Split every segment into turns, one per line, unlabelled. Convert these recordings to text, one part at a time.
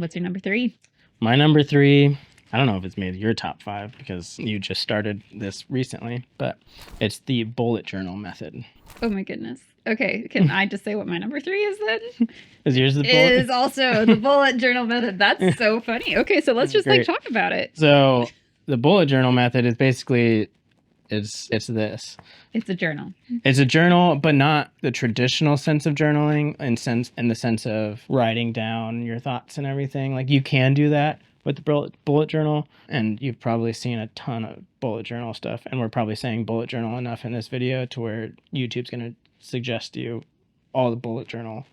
What's your number 3?
My number 3, I don't know if it's made your top 5 because you just started this recently, but it's the bullet journal method.
Oh my goodness. Okay, can I just say what my number 3 is then?
Is yours the bullet?
Is also the bullet journal method. That's so funny. Okay, so let's just
Great.
talk about it.
So the bullet journal method is basically it's this.
It's a journal.
It's a journal, but not the traditional sense of journaling in the sense of writing down your thoughts and everything. Like you can do that with the bullet journal, and you've probably seen a ton of bullet journal stuff, and we're probably saying bullet journal enough in this video to where YouTube's going to suggest to you all the bullet journal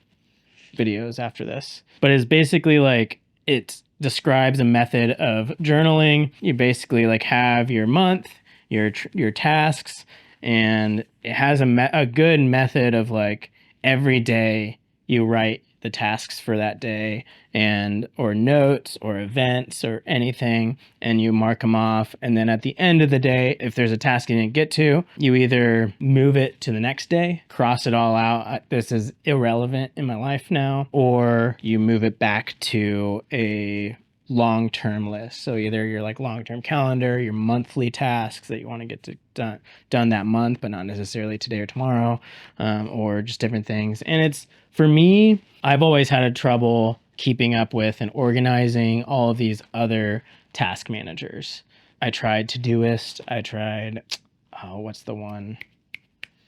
videos after this. But it's basically like it describes a method of journaling. You basically like have your month, your tasks, and it has a good method of like every day you write the tasks for that day and or notes or events or anything, and you mark them off. And then at the end of the day, if there's a task you didn't get to, you either move it to the next day, cross it all out, this is irrelevant in my life now, or you move it back to a long-term list. So either your like long-term calendar, your monthly tasks that you want to get to done that month, but not necessarily today or tomorrow, or just different things. And it's, for me, I've always had a trouble keeping up with and organizing all of these other task managers. I tried Todoist. I tried, what's the one?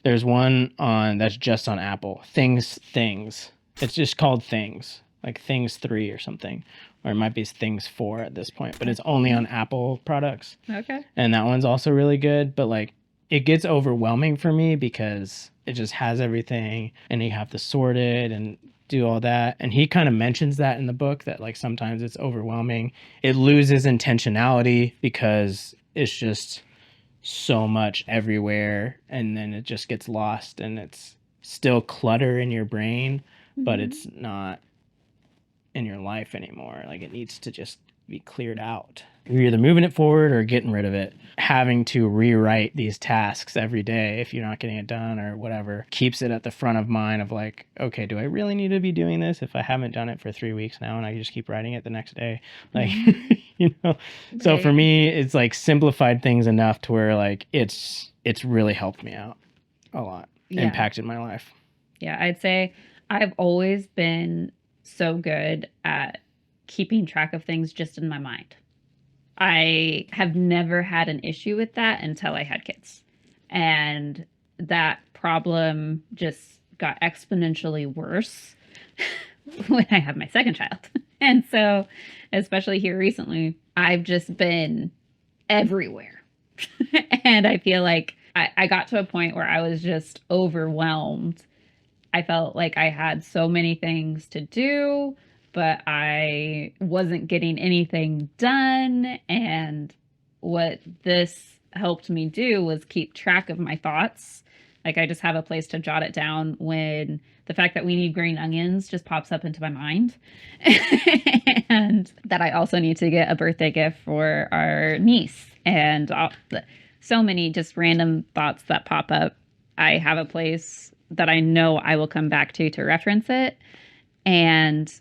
There's one that's just on Apple. Things. It's just called Things, like Things 3 or something. Or it might be Things 4 at this point, but it's only on Apple products.
Okay.
And that one's also really good, but like it gets overwhelming for me because it just has everything and you have to sort it and do all that. And he kind of mentions that in the book that like sometimes it's overwhelming. It loses intentionality because it's just so much everywhere, and then it just gets lost and it's still clutter in your brain, but it's not in your life anymore. Like it needs to just be cleared out. You're either moving it forward or getting rid of it. Having to rewrite these tasks every day if you're not getting it done or whatever keeps it at the front of mind of like, okay, do I really need to be doing this if I haven't done it for 3 weeks now and I just keep writing it the next day? Like, you know. Right. So for me, it's like simplified things enough to where like it's really helped me out a lot. Yeah. Impacted my life.
Yeah, I'd say I've always been so good at keeping track of things just in my mind. I have never had an issue with that until I had kids. And that problem just got exponentially worse when I had my second child. And so, especially here recently, I've just been everywhere. And I feel like I got to a point where I was just overwhelmed. I felt like I had so many things to do, but I wasn't getting anything done. And what this helped me do was keep track of my thoughts. Like I just have a place to jot it down when the fact that we need green onions just pops up into my mind. And that I also need to get a birthday gift for our niece. And so many just random thoughts that pop up. I have a place that I know I will come back to reference it. And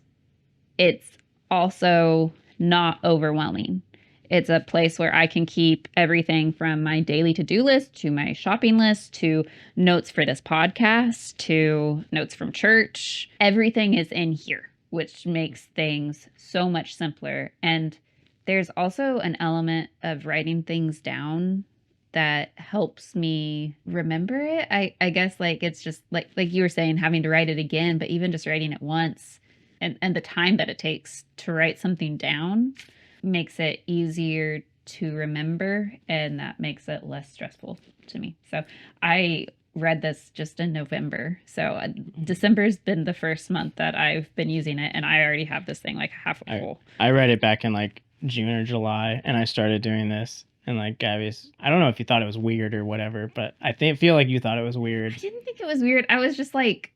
it's also not overwhelming. It's a place where I can keep everything from my daily to-do list to my shopping list to notes for this podcast to notes from church. Everything is in here, which makes things so much simpler. And there's also an element of writing things down that helps me remember it. I guess like it's just like you were saying, having to write it again, but even just writing it once and the time that it takes to write something down makes it easier to remember, and that makes it less stressful to me. So I read this just in November. So December's been the first month that I've been using it, and I already have this thing like half full.
I read it back in like June or July, and I started doing this. And like Gabby's, I don't know if you thought it was weird or whatever, but I feel like you thought it was weird.
I didn't think it was weird. I was just like,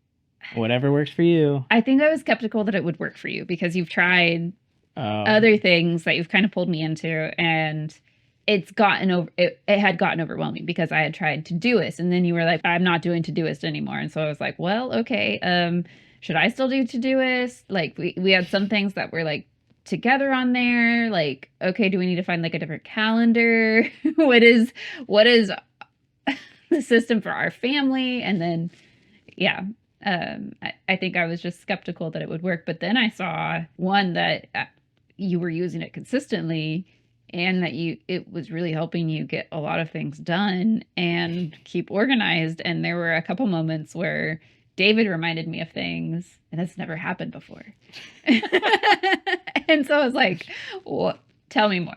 whatever works for you.
I think I was skeptical that it would work for you because you've tried other things that you've kind of pulled me into, and it had gotten overwhelming because I had tried Todoist, and then you were like, I'm not doing Todoist anymore. And so I was like, well, okay, should I still do Todoist? Like we had some things that were like together on there. Like, okay, do we need to find like a different calendar? What is the system for our family? And then, yeah, I think I was just skeptical that it would work. But then I saw one that you were using it consistently, and that it was really helping you get a lot of things done and keep organized. And there were a couple moments where David reminded me of things, and that's never happened before. And so I was like, well, tell me more.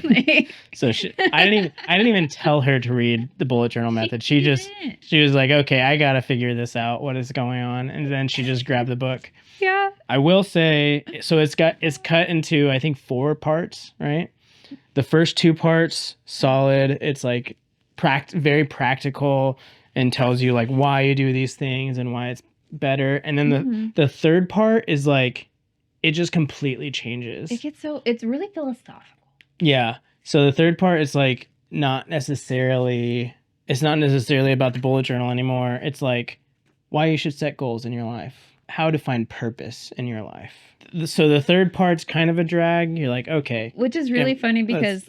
Like,
So I didn't even tell her to read the bullet journal method. She was like, okay, I gotta figure this out. What is going on? And then she just grabbed the book.
Yeah.
I will say, so it's cut into, I think, 4 parts, right? The first 2 parts, solid. It's like very practical and tells you like why you do these things and why it's better. And then the third part is like, it just completely changes.
It's really philosophical.
Yeah. So the third part is like it's not necessarily about the bullet journal anymore. It's like why you should set goals in your life, how to find purpose in your life. So the third part's kind of a drag. You're like, okay.
Which is really funny because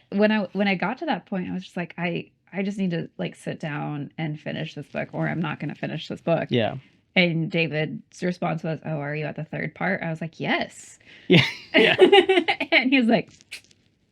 when I got to that point, I was just like, I just need to like sit down and finish this book, or I'm not going to finish this book.
Yeah.
And David's response was, "Oh, are you at the third part?" I was like, "Yes."
Yeah. Yeah.
And he was like,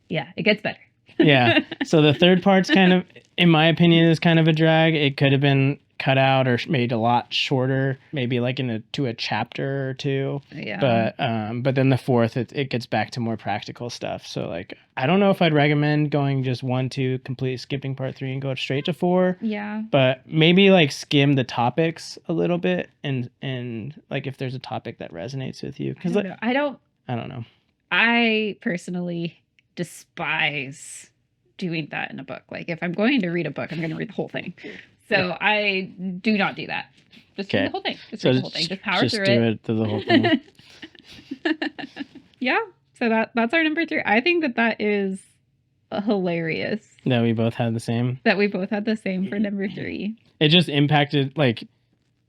"Yeah, it gets better."
Yeah. So the third part's kind of, in my opinion, is kind of a drag. It could have been cut out or made a lot shorter, maybe like to a chapter or 2.
Yeah.
But then the fourth, it gets back to more practical stuff. So like, I don't know if I'd recommend going just 1, 2, completely skipping part 3 and go straight to 4.
Yeah.
But maybe like skim the topics a little bit and like if there's a topic that resonates with you. Because
I don't
know.
I personally despise doing that in a book. Like if I'm going to read a book, I'm going to read the whole thing. So I do not do that. Just read the whole thing. Just read the whole thing. Just power through it.
Just do the whole thing.
Yeah. So that's our number 3. I think that is hilarious.
That we both had the same.
That we both had the same for number 3.
It just impacted like.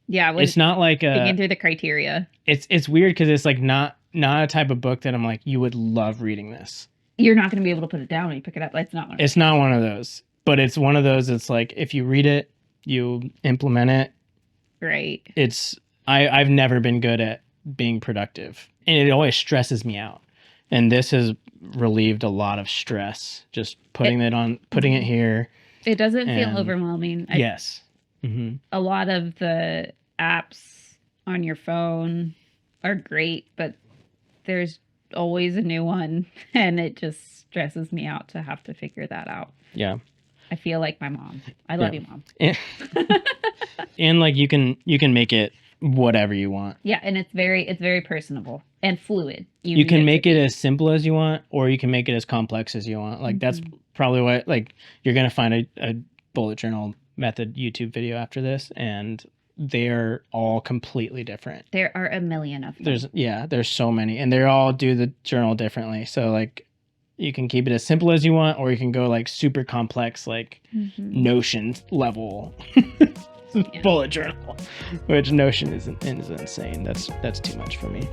Yeah.
It's not like
thinking through the criteria.
It's weird because it's like not a type of book that I'm like, you would love reading this. You're
not going to be able to put it down when you pick it up. It's not one of those.
It's not one of those. But it's one of those. It's like if you read it, you implement it.
Right.
I've never been good at being productive, and it always stresses me out. And this has relieved a lot of stress. Just putting it here.
It doesn't feel overwhelming.
Yes.
A lot of the apps on your phone are great, but there's always a new one, and it just stresses me out to have to figure that out.
Yeah.
I feel like my mom. I love you, Mom.
And like you can make it whatever you want.
Yeah, and it's very personable and fluid.
You can make it as simple as you want, or you can make it as complex as you want. Like that's probably what, like, you're gonna find a bullet journal method YouTube video after this, and they're all completely different.
There are a million of them.
There's so many, and they all do the journal differently. So like, you can keep it as simple as you want, or you can go like super complex, like Notion level bullet journal, which Notion is insane. That's too much for me.